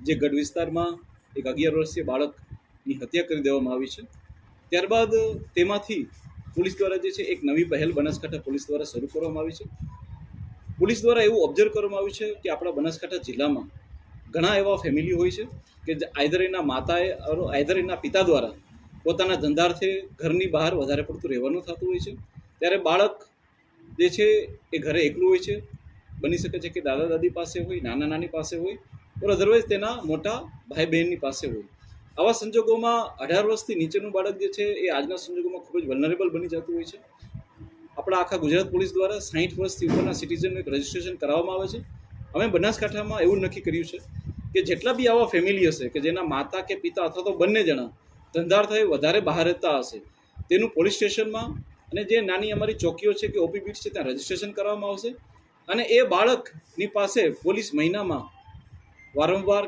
જે ગઢ વિસ્તારમાં એક 11 વર્ષીય બાળકની હત્યા કરી દેવામાં આવી છે। ત્યારબાદ તેમાંથી પોલીસ દ્વારા જે છે એક નવી પહેલ બનાસકાંઠા પોલીસ દ્વારા શરૂ કરવામાં આવી છે। પોલીસ દ્વારા એવું ઓબ્ઝર્વ કરવામાં આવ્યું છે કે આપણા બનાસકાંઠા જિલ્લામાં ઘણા એવા ફેમિલી હોય છે કે આઈધર એના માતાએ આઈધર એના પિતા દ્વારા પોતાના ધંધાર્થે ઘરની બહાર વધારે પડતું રહેવાનું થતું હોય છે। ત્યારે બાળક જે છે એ ઘરે એકલું હોય છે, બની શકે છે કે દાદા દાદી પાસે હોય, નાના નાની પાસે હોય, और અધરવાઇઝ તેના મોટા ભાઈ બહેનની પાસે હોય। આવા સંજોગોમાં 18 વર્ષથી નીચેનું બાળક જે છે એ આજના સંજોગોમાં ખૂબ જ વલ્નરેબલ બની જતું હોય છે। આપણા આખા ગુજરાત પોલીસ દ્વારા 60 વર્ષથી ઉપરના સિટીઝનનું એક રજિસ્ટ્રેશન કરાવવામાં આવે છે। અમે બનાસકાંઠામાં એવું નક્કી કર્યું છે કે જેટલા બી આવા ફેમિલી હશે કે જેના માતા કે પિતા અથવા તો બંને જણા ધંધાર્થે વધારે બહાર રહેતા હશે, તેનું પોલીસ સ્ટેશનમાં અને જે નાની અમારી ચોકીઓ છે કે ઓપી બીટ છે ત્યાં રજિસ્ટ્રેશન કરવામાં આવશે। અને એ બાળકની પાસે પોલીસ મહિનામાં વારંવાર